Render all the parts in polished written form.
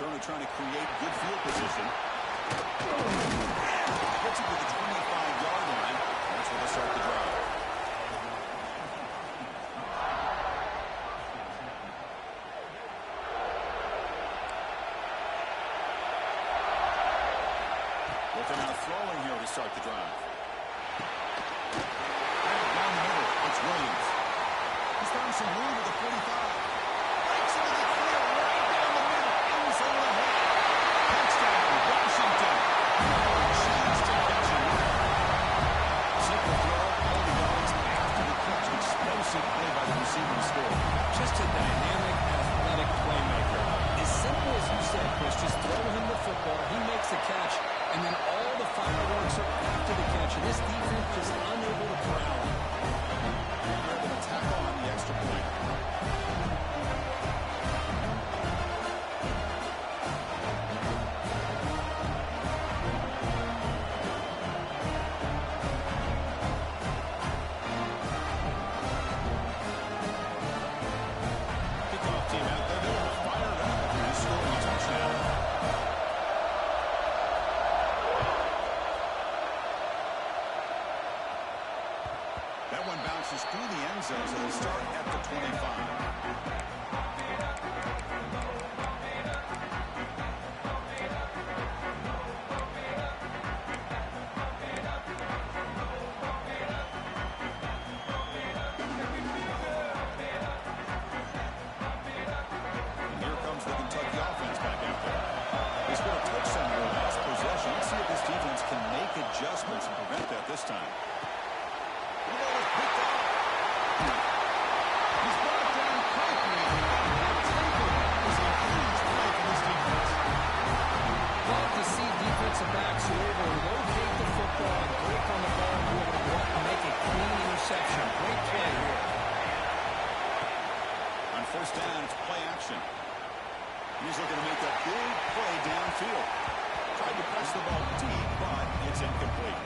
certainly trying to create good field position. Gets it to the 25-yard line. That's where they start the drive. Looking out throwing here to start the drive. And down the middle, it's Williams. He's found some room at the 45. Breaks into the clear right down the middle. Ends over the head. Touchdown, Washington. No chance to catch him. Simple throw, all the yards after the catch. Explosive play by the receiver to score. Just a dynamic, athletic playmaker. As simple as you said, Chris, just throw him the football, he makes the catch, and then all the fireworks are after the catch. And this defense just unable to corral him. They're able to tackle on the extra point. Kickoff team out there. They're fired up and scoring a touchdown. That one bounces through the end zone, so they start at the 25. And here comes the Kentucky offense back out there. They scored a touchdown in their last possession. Let's see if this defense can make adjustments and prevent that this time. He's brought down quickly. That tackle is a huge play for this defense. Love to see defensive backs who are able to locate the football and break on the ball and be able to go up and make a clean interception. Great play here. On first down, it's play action. He's looking to make a big play downfield. Tried to press the ball deep, but it's incomplete.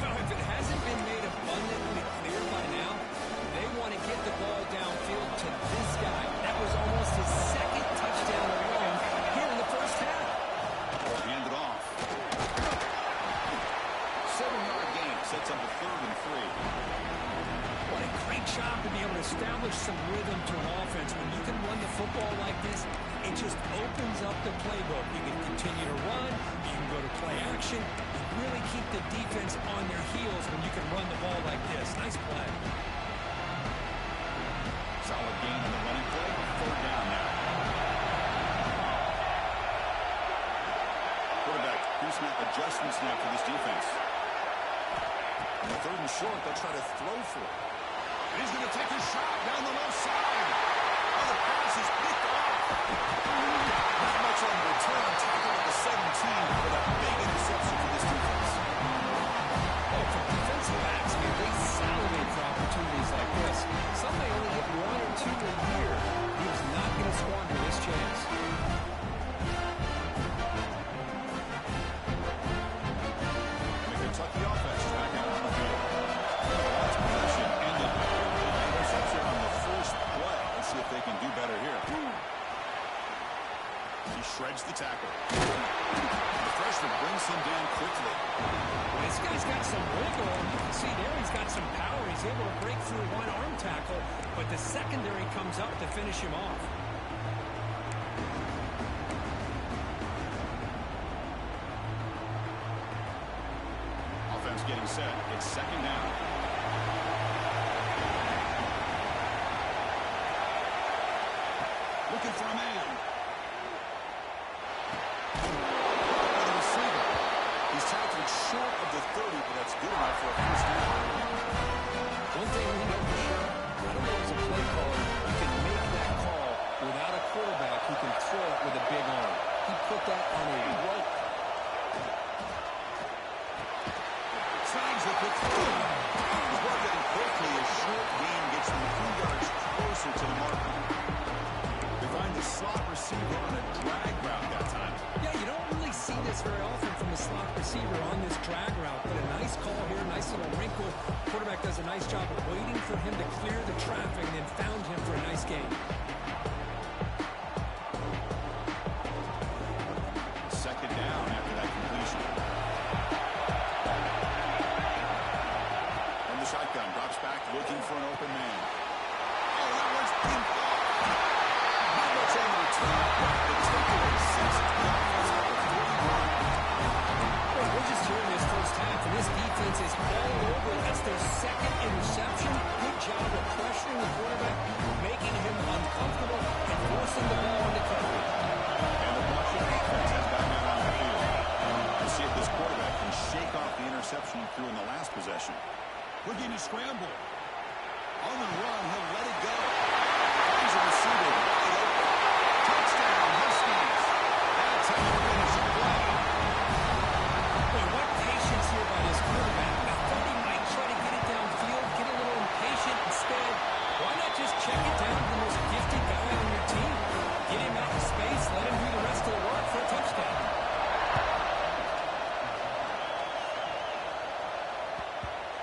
Now, if it hasn't been made abundantly clear by now, they want to get the ball downfield to this guy. That was almost his second touchdown alone here in the first half. Ball handed off. 7-yard gain sets up a 3rd and 3. What a great job to be able to establish some rhythm to an offense. When you can run the football like this, it just opens up the playbook. You can continue to run, you can go to play action, you really keep the defense on their heels when you can run the ball like this. Nice play. Solid gain on the running play. 3rd down now. Quarterback, pre-snap adjustments now for this defense. On the 3rd and short, they'll try to throw for it. And he's going to take a shot down the left side. Oh, the pass is picked off. Not much on the return. Tackle at the 17 for that big interception for this defense. Oh, for defensive backs, man, they salivate for opportunities like this. Some may only get 1 or 2 a year. He is not going to squander this chance. The Kentucky offense is back out on the field. Last possession ended with an interception on the first play. Let's see if they can do better here. He shreds the tackle. The freshman brings him down quickly. Well, this guy's got some wiggle. You can see there he's got some power. He's able to break through one arm tackle, but the secondary comes up to finish him off. Offense getting set. It's 2nd down. Looking for a man. The receiver. He's tackled short of the 30, but that's good enough for a first down. One thing we know for sure, I don't know as a play caller, you can make that call without a quarterback who can throw it with a big arm. He put that on a rope. Signs the quick throw. He's brought down quickly. A short gain gets them a few yards closer to the marker. They find the slot receiver on a drag route that time. Yeah, you don't really see this very often from a slot receiver on this drag route, but a nice call here, nice little wrinkle. Quarterback does a nice job of waiting for him to clear the traffic and then found him for a nice gain. Ping pong. Not much on the return, but the takeaway sets the offense up with 41. Well, we're just here in this first half, and this defense is all over. That's their second interception. Good job of pressuring the quarterback, making him uncomfortable, and forcing the ball into coverage. And the Washington offense has gotten out on the field. Let's see if this quarterback can shake off the interception he threw in the last possession. Looking to scramble. On the run, he'll let it go. Finds a receiver wide open. Touchdown, Huskies. That's how you finish the play. Boy, what patience here by this quarterback. I thought he might try to get it downfield, get a little impatient instead. Why not just check it down to the most gifted guy on your team? Get him out of space, let him do the rest of the work for a touchdown.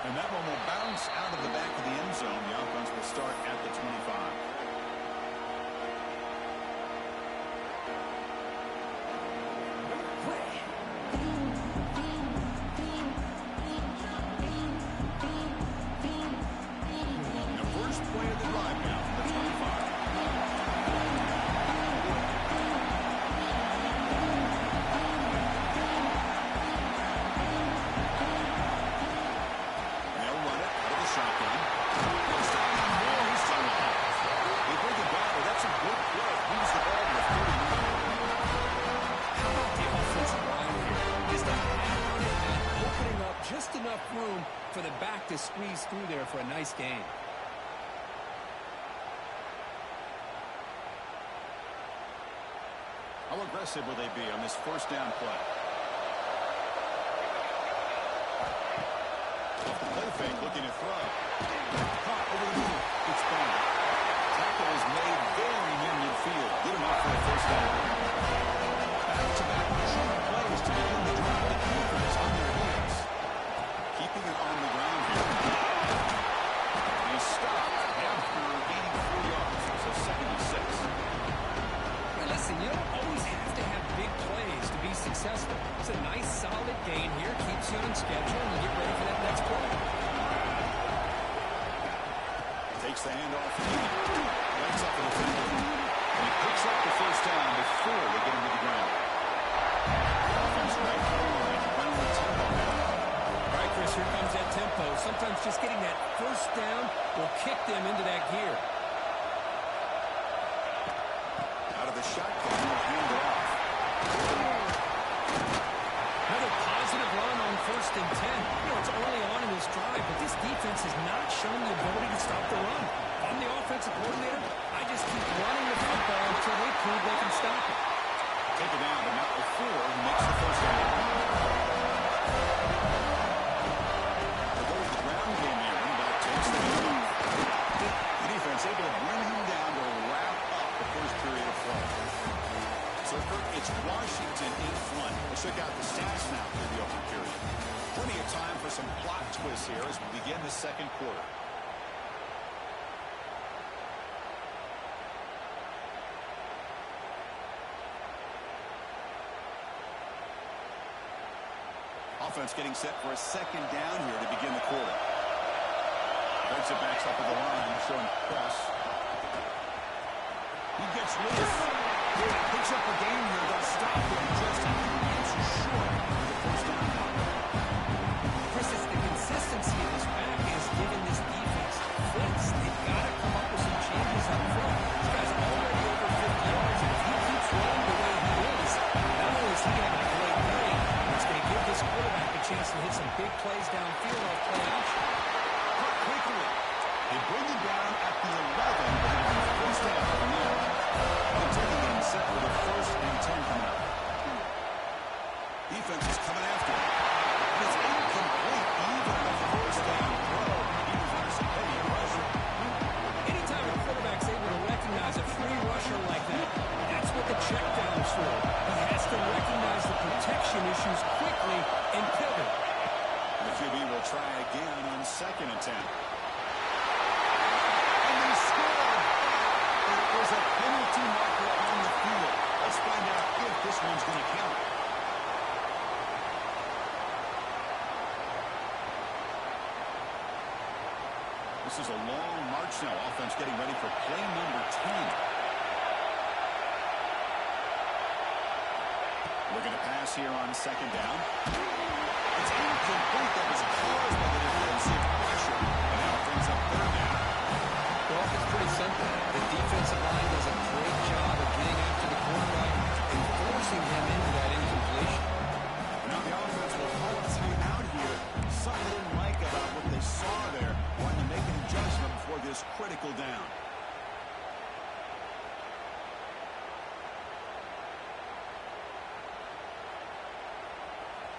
And that one will bounce out of the back of the end zone. The offense will start at the 25. The first play of the drive now, the 25. They'll run it out of the shotgun. First down and more. He's still alive. They bring it back. Well, that's a good play. Moves the ball to the 39. How about the offensive line here? Just a hat on it and opening up just enough room for the back to squeeze through there for a nice gain. How aggressive will they be on this first down play? Off the play fake, looking to throw. Caught over the middle. It's gone. Tackle is made very near midfield. Get him up for a first down. Back-to-back short plays to begin the drive. The defense on their heels. Keeping it on the ground here. He stopped after gaining 4 yards. So 76. Hey, listen, you don't always have to have big plays to be successful. It's a nice, solid gain here. Keeps you on schedule, and you get ready for that next play. Takes the handoff. Lights up the defender. And he picks up the first down before they get him to the ground. Offense right on the line. Running the tempo now. All right, Chris, here comes that tempo. Sometimes just getting that first down will kick them into that gear. Out of the shotgun. He'll hand it off. Another positive run on 1st and 10. You know, it's early on in this drive, but this defense has not shown the ability to stop the run. I'm the offensive coordinator. I just keep running the football until they prove they can stop it. Take it down, but not before he makes the first down. They go with the ground game here. Running back takes the handoff. The defense able to bring him down to wrap up the first period of play. So it's Washington in front. Let's check out the stats now through the open period. Plenty of time for some plot twists here as we begin the second quarter. Offense getting set for a second down here to begin the quarter. Brings it back up to the line, showing press. He gets loose. Picks up a game here. They'll stop him just a few inches short of the first down. Chris, it's the consistency of this back is giving this defense fits. They've got to come up with some changes up front. This guy's already over 50 yards, and if he keeps running the way he is, not only is he having a great day, it's going to give this quarterback a chance to hit some big plays downfield off play action. Cut quickly. They bring him down at the 11, but it'll be first down from there. They'll take the game set with a 1st and 10 coming up. Defense is coming after him. And it's incomplete even with the first down throw. He was under some heavy pressure. Anytime a quarterback's able to recognize a free rusher like that, that's what the check down is for. He has to recognize the protection issues quickly and pivot. The QB will try again on 2nd and 10. And they scored. It was a penalty marker on the field. Let's find out if this one's going to count. This is a long march. march now. Offense getting ready for play number 10. We're going to pass here on second down. It's incomplete. That was caused by the defensive pressure. And now it brings up third down. Well, it's pretty simple. The defensive line does a great job of getting after the quarterback and forcing him into that incompletion. Now the offense will call a timeout here. Something they didn't like about what they saw there. Wanting to make an adjustment before this critical down.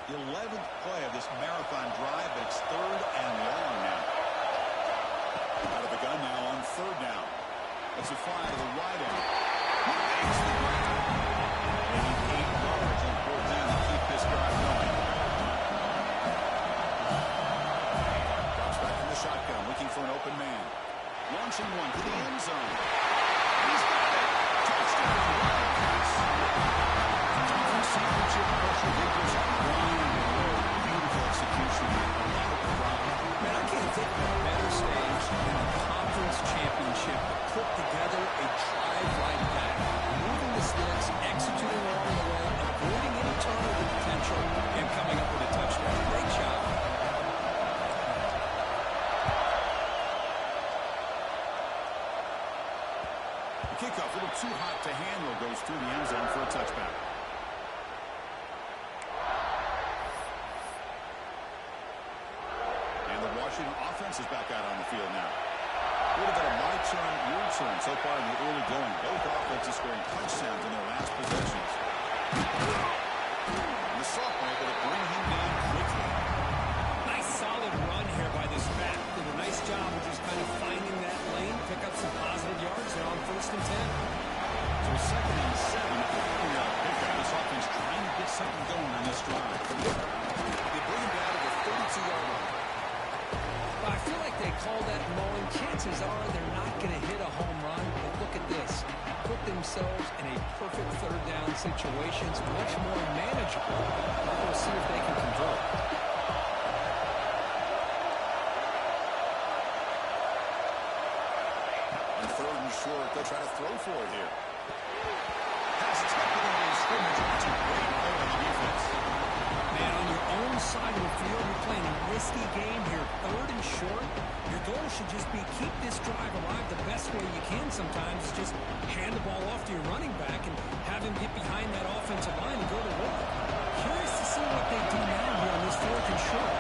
The 11th play of this marathon drive, but it's third and long now. Out of the gun now on third down. It's a fly to the wide end. He makes the grab. They need 8 yards on fourth down to keep this drive going. Drops back in the shotgun, looking for an open man. Launching one to the end zone. He's got it. Touchdown. Wildcats. Championship pressure. They just grind away. Beautiful execution. A lot of pride. Man, I can't think of a better stage than the conference championship to put together a drive like that. Moving the sticks, executing along the way, avoiding any turnover potential, and coming up with a touchdown. Great job. The kickoff, a little too hot to handle, goes through the end zone for a touchback. Washington offense is back out on the field now. A little bit of my turn, your turn so far in the early going. Both offenses scoring touchdowns in their last possessions. And the sophomore able to bring him down quickly. Nice solid run here by this back. Did a nice job of just kind of finding that lane, pick up some positive yards there on 1st and 10. So second and 7 after having a pickup. This offense trying to get something going on this drive. They bring him down to the 32-yard line. I feel like they call that mowing. Chances are they're not going to hit a home run, but look at this. Put themselves in a perfect third down situation. It's much more manageable. We'll see if they can convert. On third and short, they'll try to throw for it here. Pass tipped in the scrimmage. That's a great play on the defense. Man, on your own side of the field, you're playing a risky game here. Third and short, your goal should just be keep this drive alive the best way you can sometimes. Is just hand the ball off to your running back and have him get behind that offensive line and go to work. Curious to see what they do now here on this 4th and short.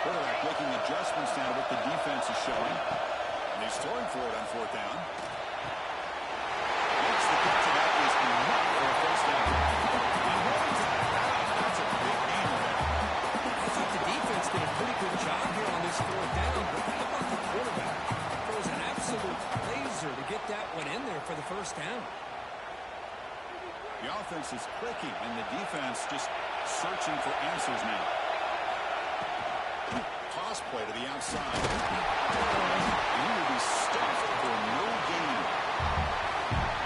Quarterback making adjustments now to what the defense is showing. And he's throwing for it on 4th down. Makes the catch, and that is enough for a first down. And rolls it out. That's a big gain there. I thought the defense did a pretty good job here on this 4th down, but how about the quarterback? Throws an absolute laser to get that one in there for the first down. The offense is clicking, and the defense just searching for answers now. Toss play to the outside. He will be stuffed for no gain.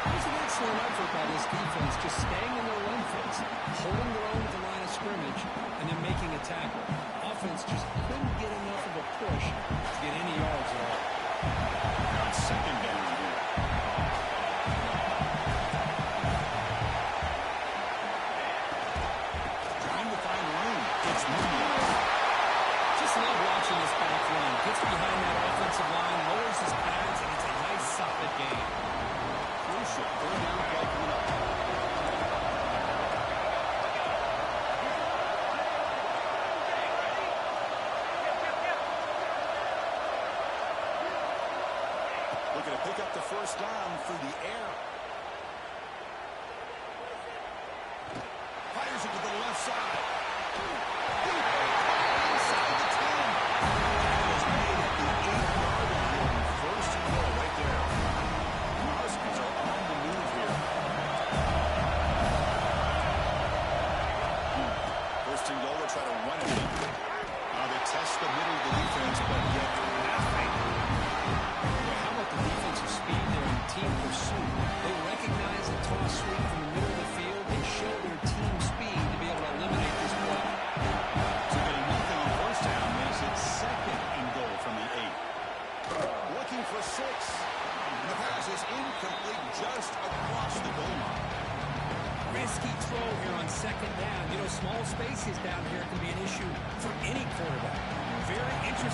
There's an excellent effort by this defense, just staying in their run fence, holding their own at the line of scrimmage, and then making a tackle. Offense just couldn't get enough of a push to get any yards at all. Now it's second down here. Trying to find room. It's Munoz. Just love watching this back run. Gets behind that offensive line, lowers his pads, and it's a nice solid game. Crucial. Third down play coming up. Looking to pick up the first down through the air. Fires it to the left side. Inside the 10. That is made at the 8-yard line. First and goal right there. The Huskies are on the move here. First and goal, they'll try to run it in. They test the middle of the defense, but yet nothing. How about the defensive speed there in team pursuit? They recognize the toss sweep from the middle of the field and show their team speed to be able to eliminate this play.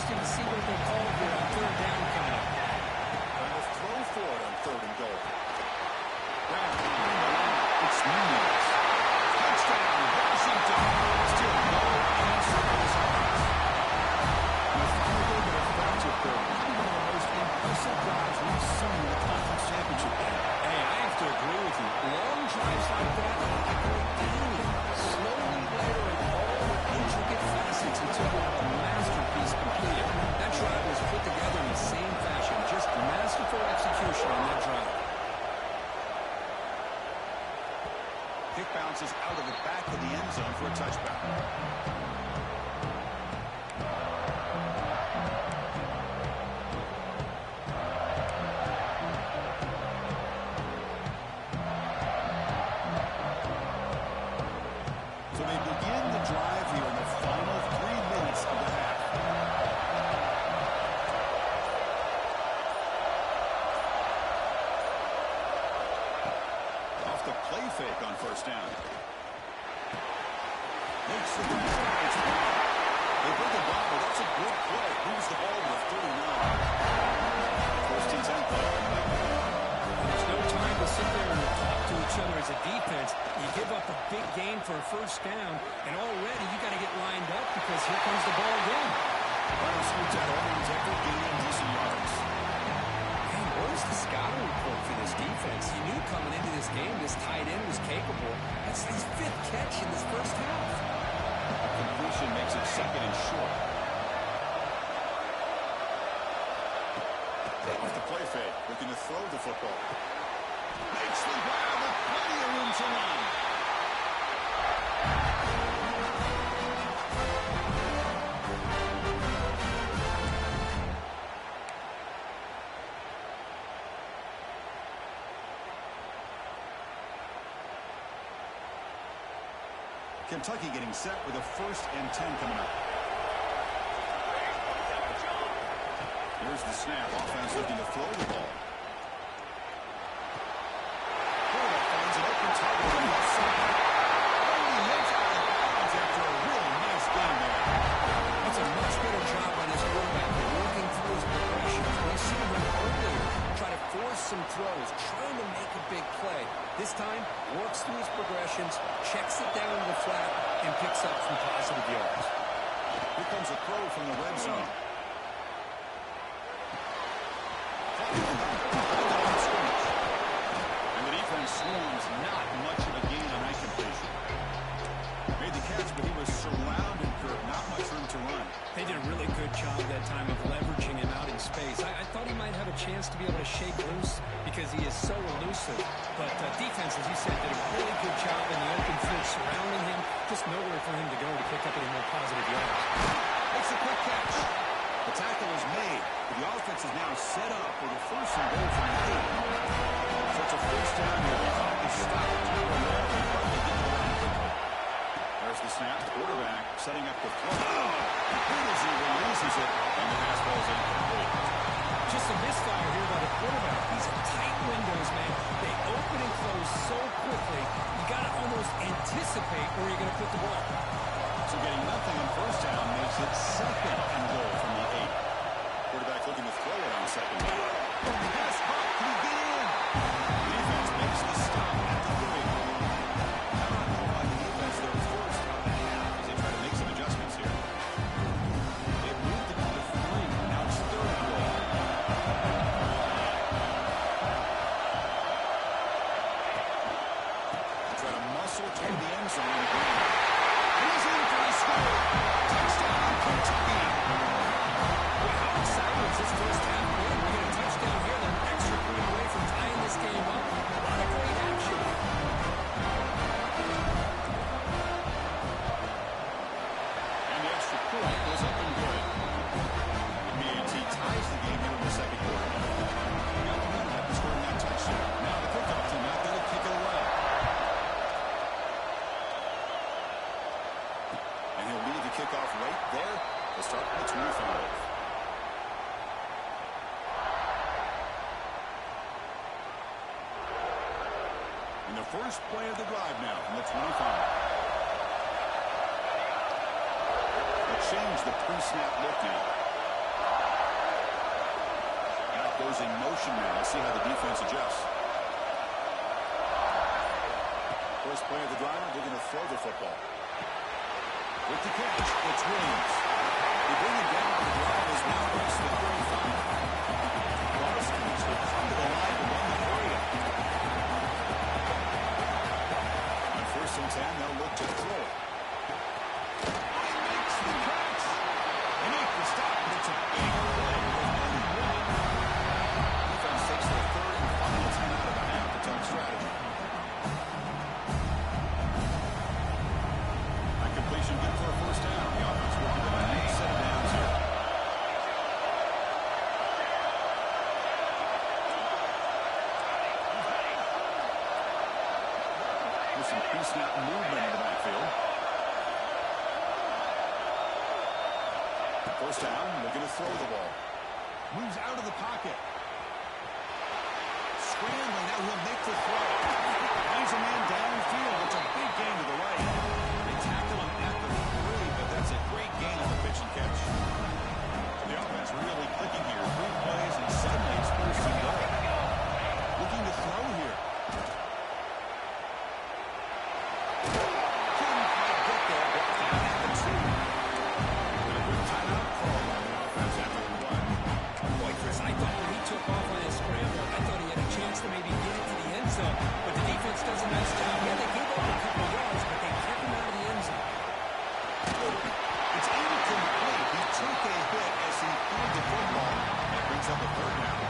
interesting to see what they call here on third down coming up. Trying to throw for it on third and goal. Wrapped behind the line. It's Nunez. Touchdown, Washington. Still no answer for this offense. And a final little bit of effective there. Probably one of the most impressive drives we've seen in the conference championship game. Hey, I have to agree with you. Long drives like that, I go down, slowly layering all the intricate facets until you have a masterpiece completed. That drive was put together in the same fashion. Just masterful execution on that drive. Kick bounces out of the back of the end zone for a touchback. So they begin the drive here in the final 3 minutes of the half. Off the play fake on first down. Makes the grab. It's Brown. They bring the ball, but that's a good play. Moves the ball to the 39. First and 10 play. There's no time to sit there and talk to each other as a defense. You give up a big gain for a first down, and already you got to get lined up because here comes the ball again. Brown swoops out Owens after gaining decent yards. Man, where's the scouting report for this defense? You knew coming into this game this tight end was capable. That's his 5th catch in this first half. Completion makes it second and short. Off the play fake, looking to throw the football. Makes the grab with plenty of room to run. Kentucky getting set with a first and 10 coming up. Here's the snap. Offense looking to throw the ball. Quarterback finds an open target on the left side. Only makes out of bounds after a really nice game there. That's a much better job by this quarterback working through his progressions. We saw him earlier try to force some throws, trying to make a big play. This time, works through his progressions, checks it down to the flat, and picks up some positive yards. Here comes a throw from the red zone. And the defense swarms, not much of a gain on that completion. Made the catch, but he was surrounded, Kirk. Not much room to run. They did a really good job that time of leveraging him out in space. I thought he might have a chance to be able to shake loose because he is so elusive. But defense, as you said, did a really good job in the open field surrounding him. Just nowhere for him to go to pick up any more positive yards. Makes a quick catch. The tackle is made, but the offense is now set up for the first and goal from the 8. So it's a first down here. The clock is stopped. There's the snap. Quarterback setting up the throw. He releases it, and the pass ball is incomplete. Just a misfire here by the quarterback. These are tight windows, man. They open and close so quickly. You got to almost anticipate where you're going to put the ball. So getting nothing on first down makes it second and goal from the 8. Quarterback looking to throw it on second down. Pass caught. Can he get in? Defense makes the stop at the 3. I don't know why the defense there first out of the half as they try to make some adjustments here. They've moved it to the 3. Now it's third and goal. Try to muscle toward the end zone. He's in for the score. Touchdown, Kentucky. Well, how exciting is this first half been? We get a touchdown here, then an extra point away from tying this game up. A lot of great action. And the extra point goes up and good. The BAT ties the game here in the second quarter. Got the run up and scoring that touchdown. Now the kickoff team out there to kick it away. And he'll lead the kickoff right there to start the 25. And the first play of the drive now from the 25. They'll change the pre-snap look now. opposing motion now. Let's see how the defense adjusts. First play of the drive, they're going to throw the football. With the catch, it's Williams. They bring him down. The drive is now reached the 35. Varsky's will come to the line to run the play. On 1st and 10, they'll look to throw it. He makes the catch. They make the stop, but it's a big play. Defense takes their 3rd and final time out of the half to tell strategy. That completion good for a 1st down. The offense will give a nice set of downs here. There's some pre-snap movement in the backfield. 1st down, they're going to throw the ball. Moves out of the pocket. Scrambling, now he'll make the throw. Finds a man downfield. It's a big gain to the right. They tackle him at the 3, but that's a great gain on the pitch and catch. The offense really clicking here. 3 plays, and suddenly it's 1st and goal. Looking to throw here. Couldn't quite get there, but down at the 2. And a quick timeout call on the offense after the play. Boy, Chris, I thought when he took off on his scramble, I thought he had a chance to maybe get into the end zone. But the defense does a nice job. Yeah, they gave up a couple of yards, but they kept him out of the end zone. It's incomplete. He took a hit as he threw the football. That brings up a 3rd down.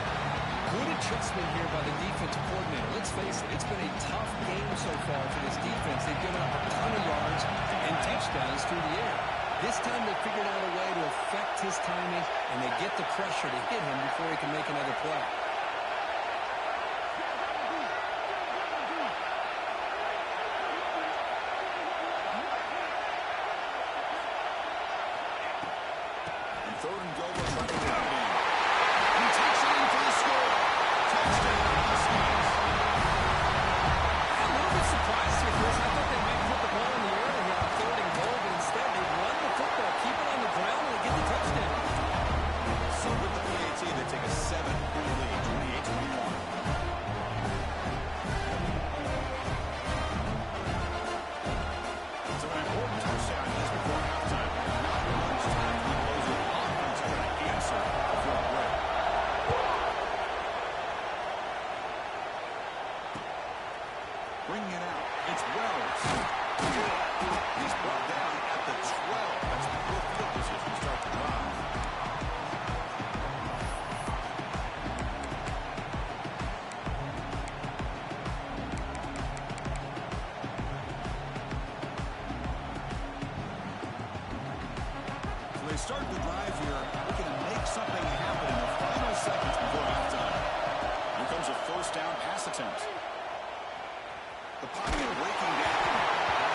Good adjustment here by the defensive coordinator. Let's face it, it's been a tough game so far for this defense. They've given up a ton of yards and touchdowns through the air. This time they figured out a way to affect his timing, and they get the pressure to hit him before he can make another play. And 3rd and goal, we're trying to win the game. He takes it in for the score. Touchdown, Huskies. I'm a little bit surprised here, Chris. I thought they might put the ball in the air here on 3rd and goal, but instead they run the football, keep it on the ground, and they get the touchdown. So with the PAT, they take a 7-point lead, 28-21. So an important touchdown is before halftime. Not much time to close it. Offense trying to answer before the break. Bringing it out. It's Wells. He's brought down at the 12. That's the good field position to start the drive. So they start the drive here, looking to make something happen in the final seconds before halftime. Here comes a 1st down pass attempt. The pocket breaking down,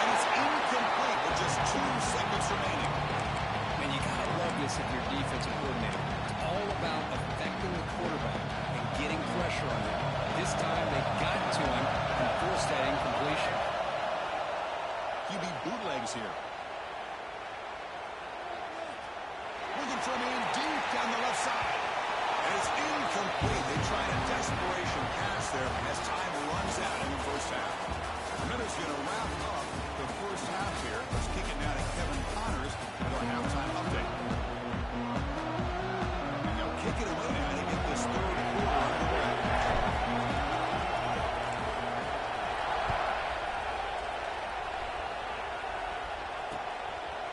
and it's incomplete with just 2 seconds remaining. And you gotta love this if you're defensive coordinator. It's all about affecting the quarterback and getting pressure on him. This time they got to him and forced that incompletion. QB bootlegs here. Looking for a man deep down the left side. And it's incomplete. They try a desperation pass there as time runs out in the 1st half. Minutes going to wrap up the 1st half here. Let's kick it now to Kevin Connors with our halftime update. And they'll kick it away now to get this 3rd quarter underway.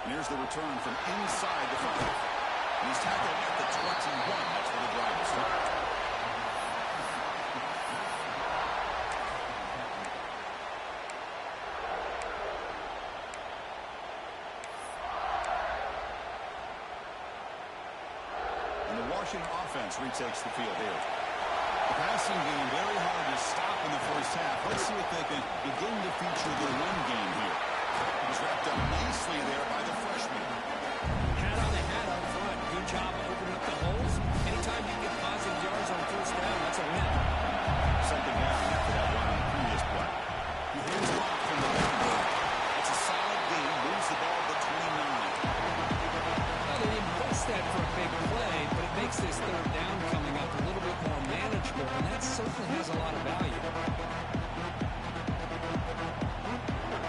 And here's the return from inside the 5. And he's tackled at the 21. That's where the drive will start. And the Washington offense retakes the field here. The passing game very hard to stop in the 1st half. Let's see if they can begin to feature the run game here. He's wrapped up nicely there by the freshman. Hat on the hat up front. Good job opening up the holes. Anytime you get positive yards on 1st down, that's a win. 2nd down after that run on the previous play. He hands it off from the backfield. It's a solid game. Moves the ball to 29. Well, they didn't bust that for a big play, but it makes this 3rd down coming up a little bit more certainly has a lot of value.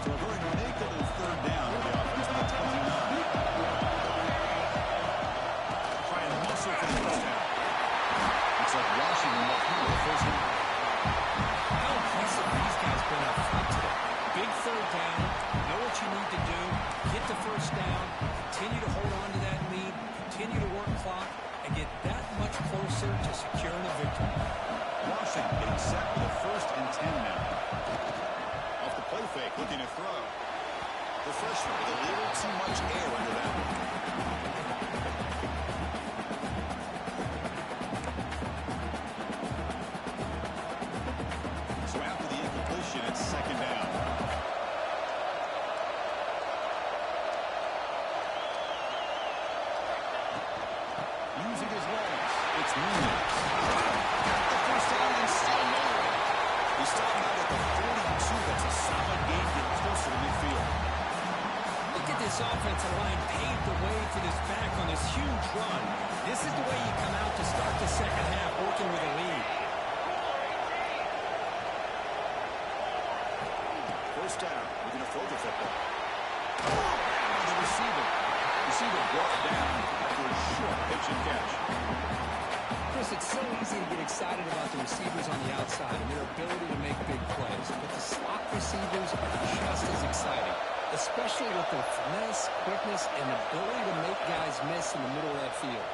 So a very makeable third down for the offense on the 29. Try and muscle for the first down. Looks like Washington left here with the first down. How impressive these guys been up front today. Big third down, know what you need to do, get the first down, continue to hold on to that lead, continue to work clock, and get that much closer to securing a victory. Washington getting set for the 1st and 10 now. Off the play fake, looking to throw. The freshman with a little too much air under that one. So after the incompletion, it's 2nd down. Using his legs, it's Nunez. The first down and still more. He's starting out at the 42. That's a solid gain, getting closer to midfield. Look at this offensive line paved the way for this back on this huge run. This is the way you come out to start the second half, working with a lead. First down. We're going to throw the football. The receiver. Receiver brought down after a short pitch and catch. Chris, it's so easy to get excited about the receivers on the outside and their ability to make big plays. But the slot receivers are just as exciting, especially with their finesse, quickness, and ability to make guys miss in the middle of that field.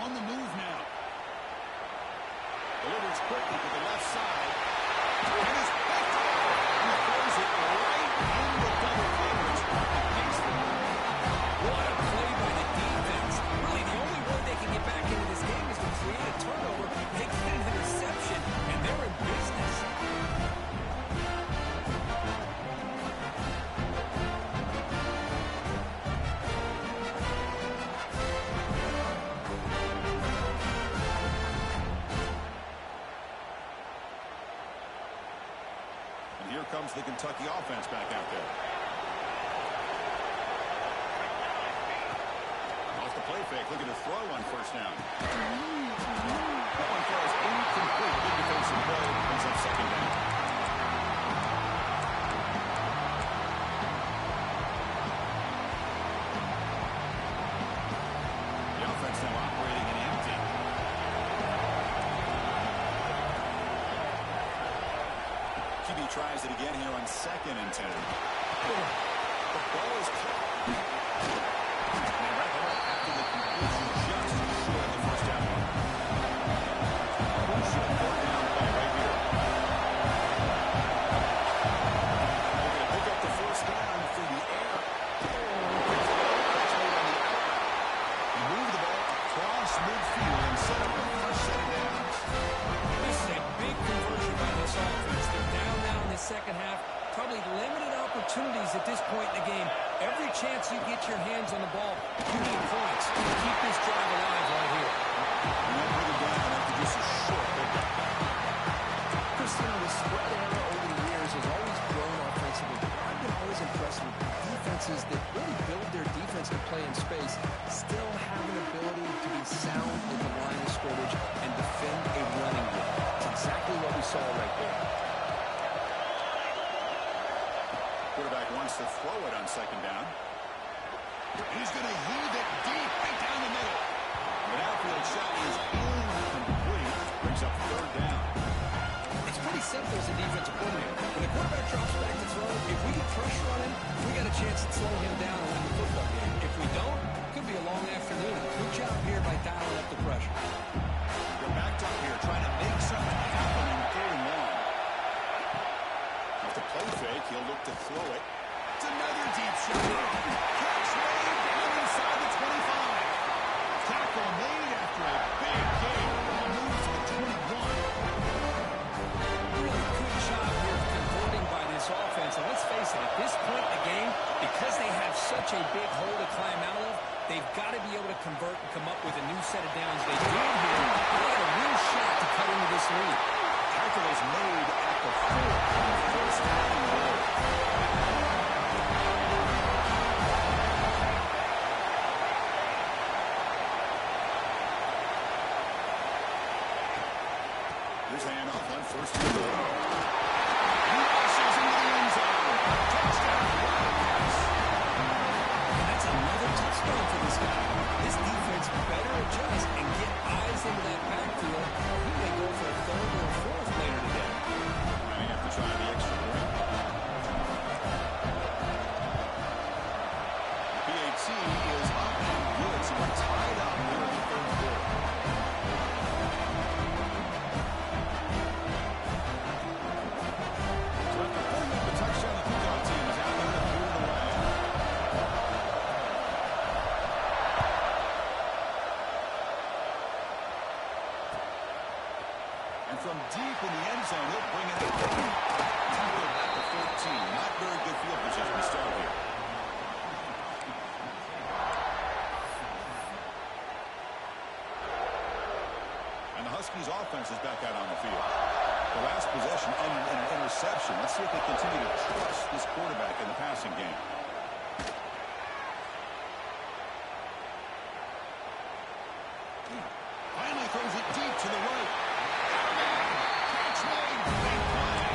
On the move now. Delivers quickly to the left side. And is picked up. He throws it right in the double coverage. What a play by the defense. Really, the only way they can get back into this game is to create a turnover. They get an interception, and they're in business. And here comes the Kentucky offense back out there. Off the play fake, looking to throw on first down. That one throws incomplete. Good defensive play. Brings up 2nd down. The offense now operating in empty. QB tries it again here on 2nd and 10. The ball is caught. And they wrap it up after the completion just short of the first down mark. Crucial 4th down play right here. They're going to pick up the first down through the air. Catch made on the outlet. He moved the ball across midfield and set up the first set of downs. This is a big conversion by this offense. They're down now in the second half. Probably limited opportunities at this point in the game. Every chance you get your hands on the ball, you need points to keep this drive alive right here. And then put it down after just a short pickup. Christian, the spread era over the years has always grown offensively. I've been always impressed with defenses that really build their defense to play in space, still have an ability to be sound at the line of scrimmage and defend a running game. It's exactly what we saw right there. Quarterback wants to throw it on 2nd down. He's going to heave it deep right down the middle. An outfield shot is incomplete. Brings up 3rd down. It's pretty simple as a defensive coordinator. When the quarterback drops back to throw, if we get pressure on him, we got a chance at slowing him down and winning the football game. If we don't, it could be a long afternoon. Good job here by dialing up the pressure. They're backed up here trying to make something happen in 3rd and long. Off the play fake, he'll look to throw it. It's another deep shot. Catch made down inside the 25. Tackle made after a big gain. Ball moves to the 21. Really good job here of converting by this offense. And let's face it, at this point in the game, because they have such a big hole to climb out of, they've got to be able to convert and come up with a new set of downs. They do it here. They got a real shot to cut into this lead. Tackle is made at the 4. First down and goal. Here's handoff on first and goal. He rushes into the end zone. Touchdown, Wildcats. And that's another touchdown for this guy. This defense better adjust and get eyes into that backfield. He may go for a third or a fourth later today. Might have to try the extra point. PAT is up and good, so we're tied up here in the third quarter. So after putting up a touchdown, the kickoff team is out there to move it away. And from deep in the end zone, he'll bring it out. Tackled at the 14. Not very good field position to start here. And the Huskies offense is back out on the field. The last possession ended in an interception. Let's see if they continue to trust this quarterback in the passing game. Finally throws it deep to the right. Catch made. Big play.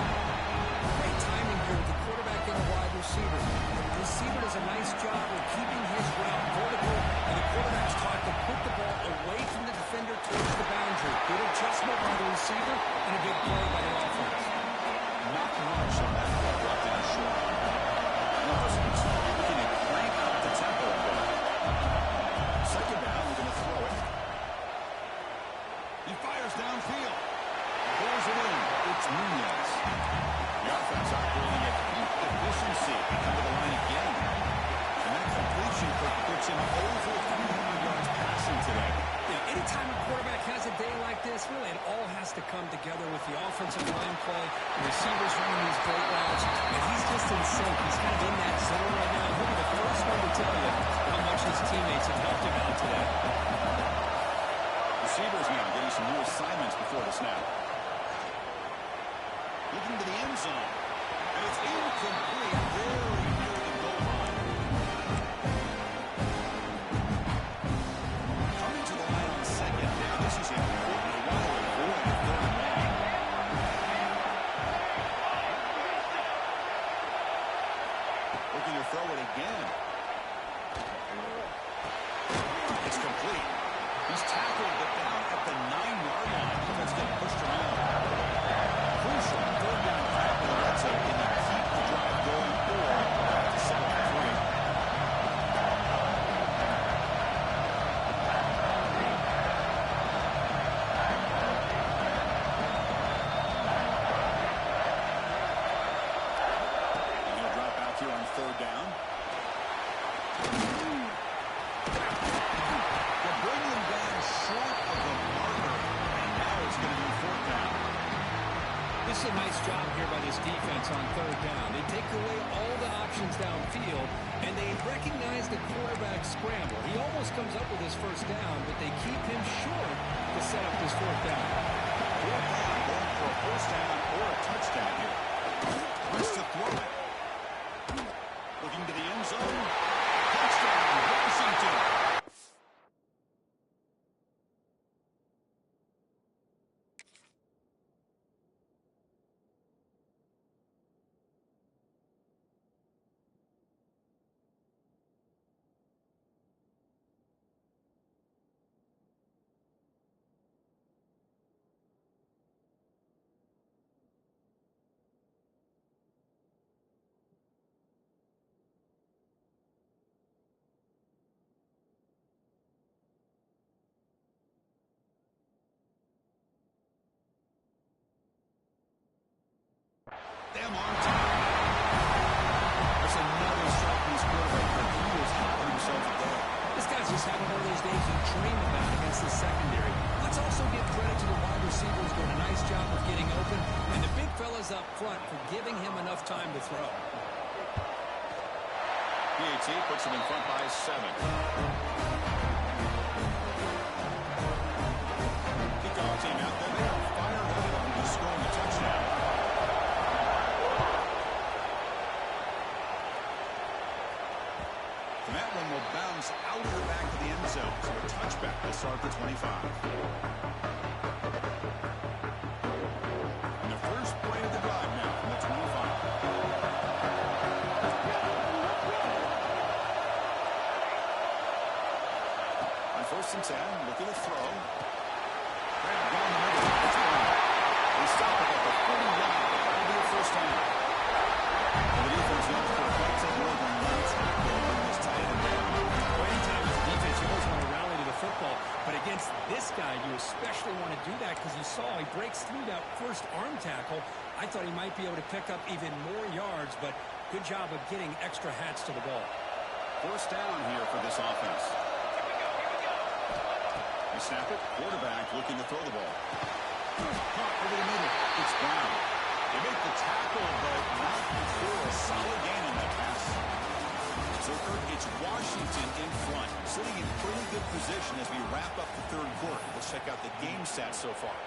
Great timing here with the quarterback and a wide receiver. The receiver does a nice job of keeping his route vertical, and the quarterback's taught to put the ball away from the defender towards the boundary. Good adjustment by the receiver and a big play by the offense. Not much on that ball brought down short. The Huskies looking to crank up the tempo a bit. Second down, we're going to throw it. He fires downfield. Pulls it in. It's Nunez. The offense operating at peak efficiency. They come to the line again. And that completion puts him over 300 yards passing today. Yeah, anytime a quarterback has a day like this, really it all has to come together with the offensive line play, the receivers running these great routes, and he's just in sync. He's kind of in that zone right now. He'll be the first one to tell you how much his teammates have helped him out today. Receivers now getting some new assignments before the snap. Looking to the end zone. And it's incomplete. Very near the goal line. Coming to the line on second. Now this is important. They want to avoid the third man. Looking to throw it again. It's complete. He's tackled, but down at the 9-yard line. Defense getting pushed around. Crucial. Third down back in the red zone. Can you keep the drive going or have to settle for three? And he'll drop out here on third down. They're bringing him down short of the marker, and now it's going to be fourth down. This is a nice job here by this defense on third down. They take away all the options downfield, and they recognize the quarterback scramble. He almost comes up with his first down, but they keep him short to set up this fourth down. Fourth down, going for a first down or a touchdown here. Wants to throw it. Looking to the end zone. Touchdown, Washington. Them on top. There's another strike from his quarterback, but he was hopping himself today. This guy's just having one of those days you dream about against the secondary. Let's also give credit to the wide receivers doing a nice job of getting open, and the big fellas up front for giving him enough time to throw. PAT puts him in front by 7. Kickoff team out there. They are fired up to scoring a touchdown. And that one will bounce out or back to the end zone. So a touchback to start the 25. First and 10, looking to throw. Grab down the middle. It's gone. They stop it at the 40-yard. That'll be a first down. And the defense knows for a fight to more than one tackle to bring this tight end down. Well, anytime as a defense, you always want to rally to the football. But against this guy, you especially want to do that because you saw he breaks through that first arm tackle. I thought he might be able to pick up even more yards, but good job of getting extra hats to the ball. First down here for this offense. They snap it. Quarterback looking to throw the ball. Caught over the middle. It's Brown. They make the tackle, but not before a solid gain on that pass. So, Kurt, it's Washington in front, sitting in pretty good position as we wrap up the third quarter. Let's check out the game stats so far.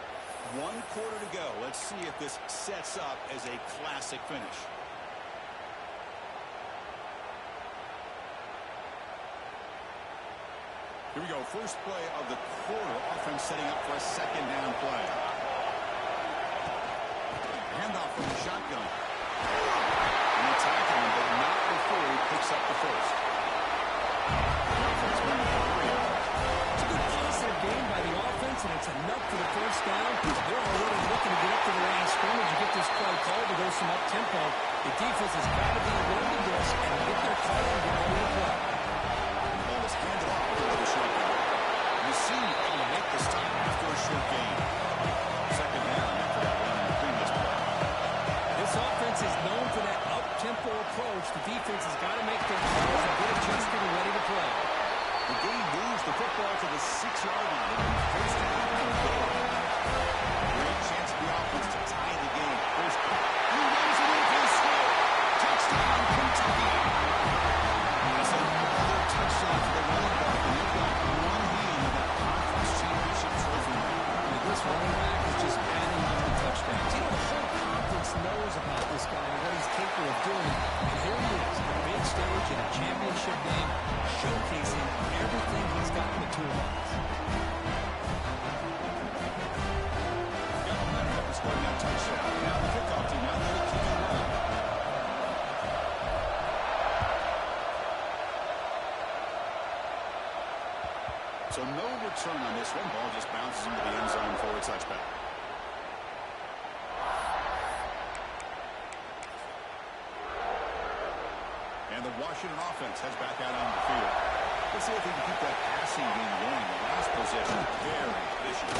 1 quarter to go. Let's see if this sets up as a classic finish. Here we go. First play of the quarter. Offense setting up for a second down play. Handoff from the shotgun. And they tackle him, but not before he picks up the first. The offense winning for 3. It's a good positive game by the offense, and it's enough for the first down. They're already looking to get up to the line of scrimmage and get this play called to go some up-tempo. The defense has got to be alert to this and get their call and get on the play. The ball is handed off to the short game. You see him able to make the stop after a short game. Second down after that run in the previous play. This offense is known for that up-tempo approach. The defense has got to make their calls and get adjusted and ready to play. The game moves the football to the 6-yard line. First down and goal. Great chance for the offense to tie the game. First down. He runs it into the score. Touchdown, Kentucky. That's another touchdown for the running back. And they've got one hand in that conference championship trophy. This running back is just adding up the touchdowns. You know, the whole conference knows about this guy and what he's capable of doing. And here he is, on a big stage in a championship game, showcasing everything he's got in the toolbox. Got momentum after scoring that touchdown. Now the kickoff team out there to kick it around. So no return on this one. Ball just bounces into the end zone for a touchback. And the Washington offense heads back out on the field. Let's see if they can keep that passing game going. The last possession, very efficient.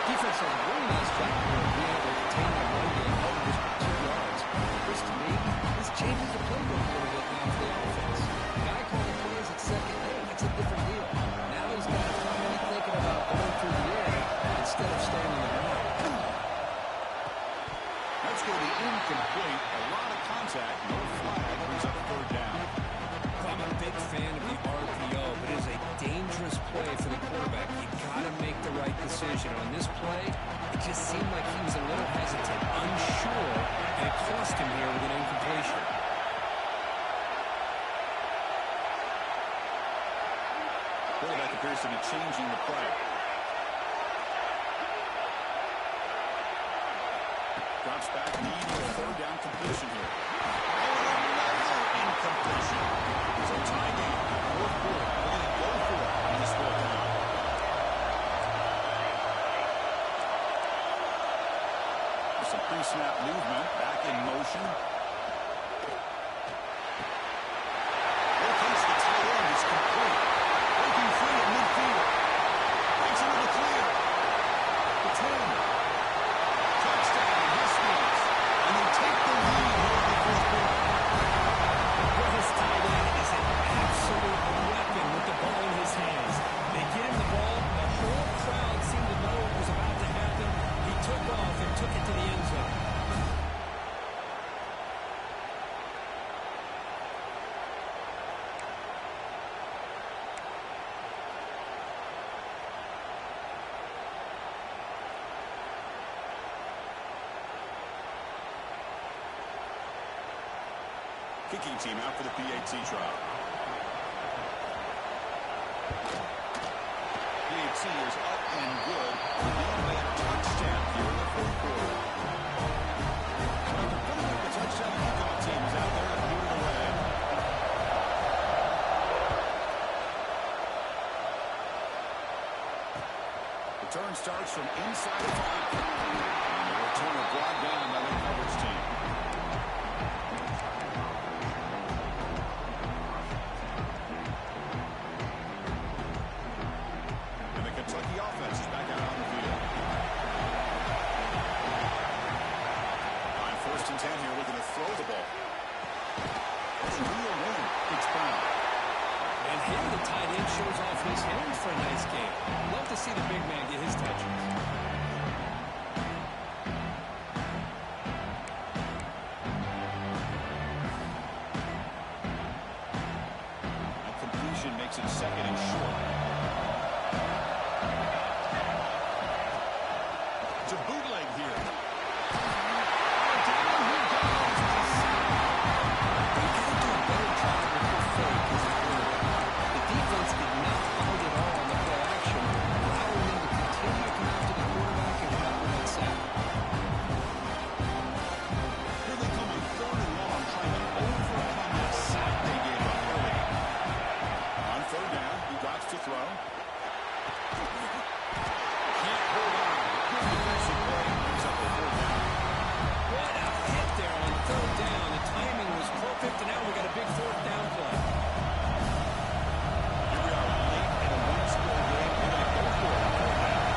Defense does a really nice job here of being able to contain the run game over just for 2 yards. Chris, to me, this changes the playbook a little bit now for the offense. The guy calling plays at second, it's a different deal. Now he's got to be thinking about going through the air instead of staying in the ground. That's going to be incomplete. A lot of contact. No flag. Brings up a third down. I'm a big fan of the RPO, but it is a dangerous play for the quarterback. You got to make the right decision. On this play, it just seemed like he was a little hesitant, unsure, and it cost him here with an incompletion. Quarterback appears to be changing the play. Drops back, needing a third down completion here. Incompletion. So tie game, fourth quarter. We're going to go for it on this fourth down. There's some pre-snap movement, back in motion. Locates the tight end. It's complete. Breaking free at midfield. Breaks into the clear. The 10. Touchdown. Yes, Wheels. And they take the lead here in the fourth quarter. Well, his tight end is an absolute weapon with the ball in his hands. They get him the ball. The whole crowd seemed to know what was about to happen. He took off and took it to the end zone. Kicking team out for the PAT trial. PAT is up and good. Leading by a touchdown here in the fourth quarter. So after putting up the touchdown, the kickoff team is out there to put it away. Return starts from inside the 5. And the returner brought down by the coverage team. And the Kentucky offense is back out on the field. On 1st and 10 here, looking to throw the ball. That's a real win. It's Brown. And here the tight end shows off his hands for a nice game. Love to see the big man get his touches. A completion makes it 2nd and short. It's a bootleg here. Down he goes. You got to do a better job with your fake as a quarterback. The defense did not hold it all on the play action, allowing them to continue to come after the quarterback and cover that sack. Here they come on 3rd and long, trying to overcome that sack they gave up early. On 3rd down, he drops to throw. Can't hold on. Good defensive play. Brings up the 4th down. What a hit there on 3rd down. The timing was perfect, and now we got a big 4th down play. Here we are late in a one-score game. We're going to go for it on 4th down.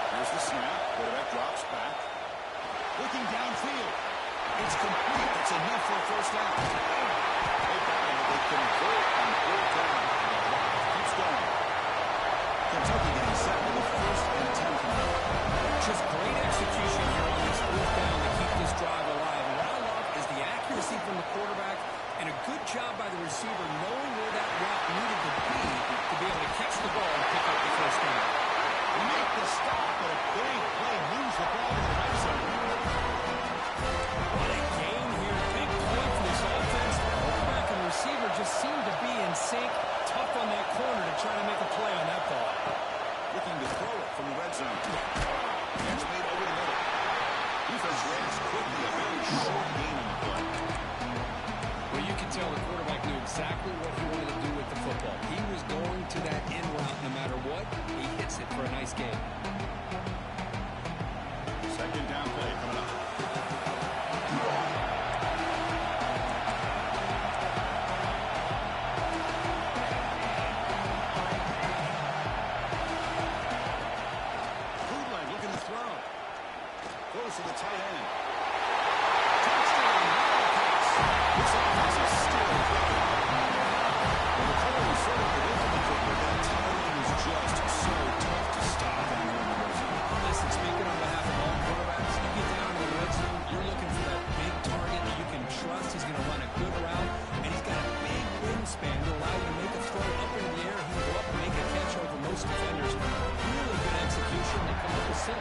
Here's the snap. Quarterback drops back. Looking downfield. It's complete. That's enough for a 1st down. They got him, but they convert on 4th down. And the drive keeps going. Kentucky getting set with the 1st and 10 coming up. Just great execution here on this 4th down to keep this drive alive. And what I love is the accuracy from the quarterback and a good job by the receiver knowing where that route needed to be able to catch the ball and pick up the 1st down. They make the stop, but a big play moves the ball to the right side. What a game here. Big play for this offense. The quarterback and receiver just seem to be in sync. Tough on that corner to try to make a play on that ball. Looking to throw it from the red zone. Catch made over the middle. Defense reacts quickly. A very short gain on the play. Well, you can tell the quarterback knew exactly what he wanted to do with the football. He was going to that in route no matter what. He hits it for a nice game. 2nd down play coming up. Bootleg looking to throw. Goes to the tight end. Touchdown, Wildcats. This offense is still clicking. Well, the play was sort of predictable, but that tight end is just so tough to stop anywhere in the red zone. Listen, speaking on behalf of all quarterbacks, you get down to the red zone, you're looking for that big target that you can trust. He's going to run a good route, and he's got a big wingspan to allow you to make a throw up into the air. He can go up and make a catch over most defenders. Really good execution. They come up with 6.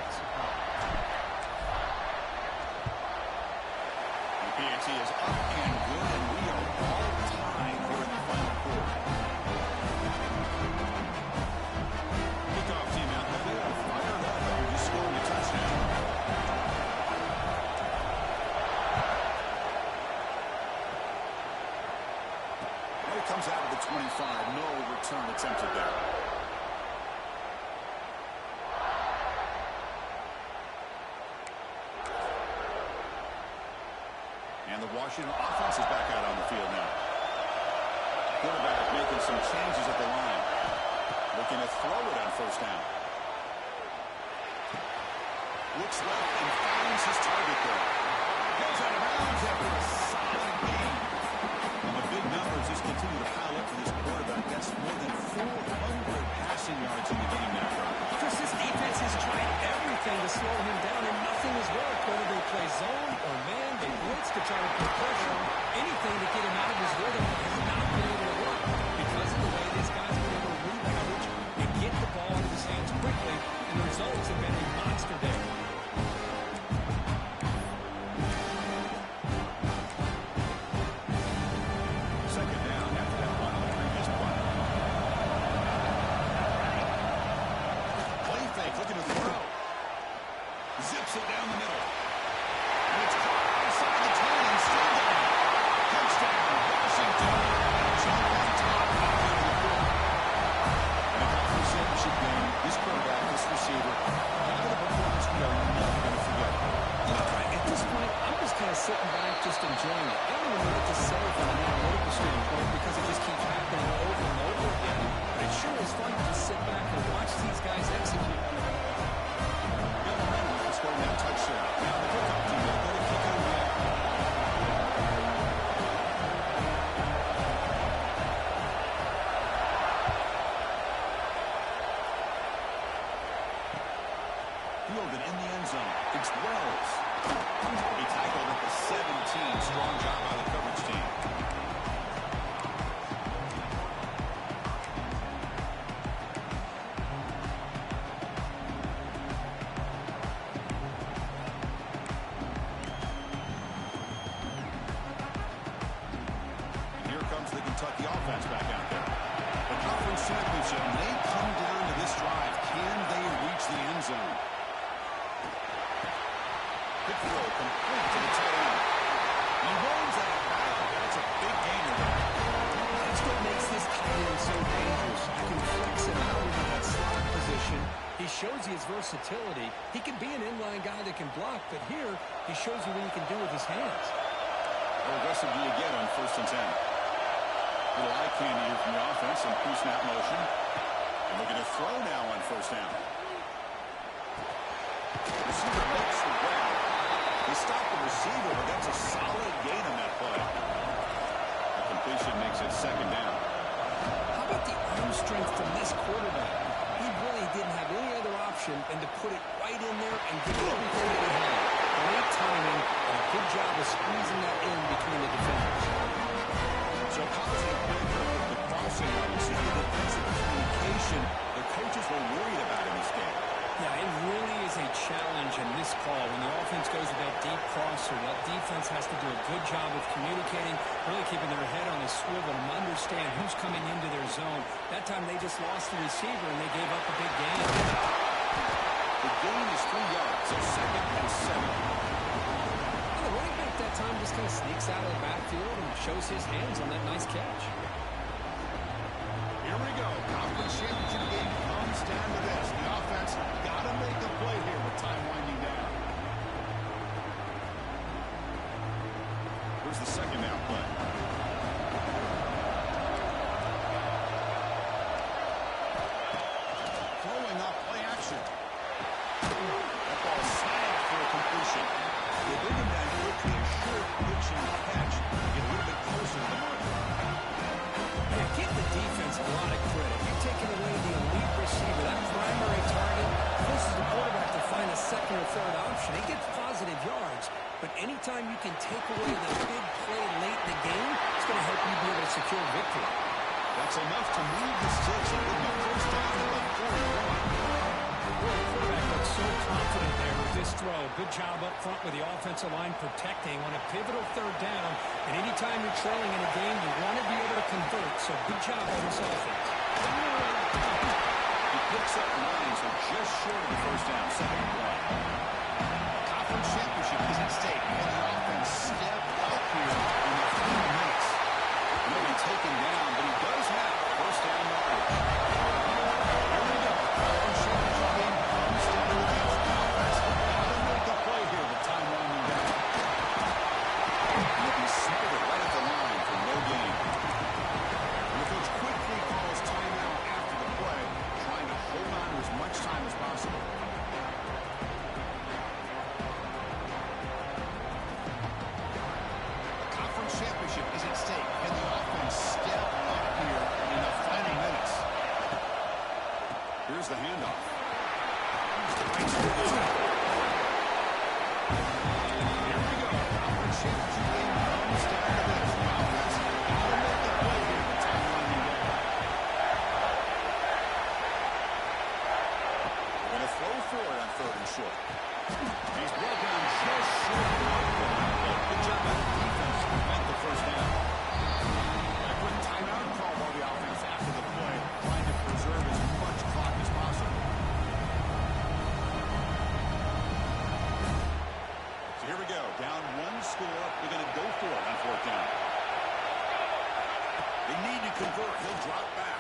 The PAT is up and good, and we are all tied here in the final quarter. Kickoff team out there. They are fired up after just scoring a touchdown. Well, it comes out of the 25. No return attempted there. And the Washington offense is back out on the field now. Quarterback making some changes at the line. Looking to throw it on 1st down. Looks left and finds his target there. Goes out of bounds after a solid game. And the big numbers just continue to pile up for this quarterback. That's more than 400 passing yards in the game now, Brock. Chris, this defense has tried everything to slow him down, and nothing has worked. Whether they play zone or man, they blitz to try to put pressure. Anything to get him out of his rhythm has not been able to work because of the way this guy's been able to read coverage and get the ball out of his hands quickly, and the results have been a monster day. here comes the Kentucky offense back out there. The conference championship may come down to this drive. Can they reach the end zone? Quick throw complete to the tight end. He runs out of bounds. That's a big gainer there. That's what makes this tight end so dangerous. You can flex him out into that slot position. He shows you his versatility. He can be an inline guy that can block, but here he shows you what he can do with his hands. How aggressive do you get on 1st and 10? Little eye candy here from the offense and pre-snap motion. And looking to throw now on 1st down. Receiver makes the grab. He stopped the receiver, but that's a solid gain on that play. The completion makes it 2nd down. How about the arm strength from this quarterback? He really didn't have any other option than to put it right in there and give it everything that he had. Great timing and a good job of squeezing that in between the defenders. So positive play with the crossing route. You see the defensive communication the coaches were worried about in this game. Yeah, it really is a challenge in this call. When the offense goes with that deep crosser, that defense has to do a good job of communicating, really keeping their head on a swivel and understand who's coming into their zone. That time they just lost the receiver and they gave up a big gain. The gain is 3 yards, so 2nd and 7. The running back that time just kind of sneaks out of the backfield and shows his hands on that nice catch. Here we go. Conference championship game comes down to this. The offense got to make a play here with time winding down. Here's the 2nd down play. Throwing up play action. That ball snagged for a completion. They bring him down quickly, a short pitch and catch. Get a little bit closer to the mark. Yeah, give the defense a lot of credit. You're taking away the elite receiver, that primary target, forces the quarterback to find a 2nd or 3rd option. He gets positive yards, but anytime you can take away the big play late in the game, it's going to help you be able to secure victory. That's enough to move the sticks and give them a 1st down at the 41. Boy, the quarterback looks so confident there with this throw. Good job up front with the offensive line protecting on a pivotal 3rd down. And anytime you're trailing in a game, you want to be able to convert. So good job on this offense. He picks up 9, so just short of the 1st down, 2nd and 1. Conference championship is at stake. And the offense step up here in the final minutes. Maybe taken down, but he does have 1st down yardage. Here we go. Conference championship game comes down to this. The offense got to make a play here with time winding down. He'll be smothered right at the line for no gain. And the coach quickly calls timeout after the play, trying to hold on to as much time as possible. The conference championship is at stake. Can the offense step up here in the final minutes? Here's the handoff. Here we go. Conference championship game comes down to this. The offense got to make the play here with time winding down. They're going to throw for it on 3rd and short. He's brought down just short of the mark. Good job by the defense to prevent the 1st down. And a quick timeout call by the offense after the play, trying to preserve as much clock as possible. So here we go. Down 1 score. They're going to go for it on 4th down. They need to convert. He'll drop back.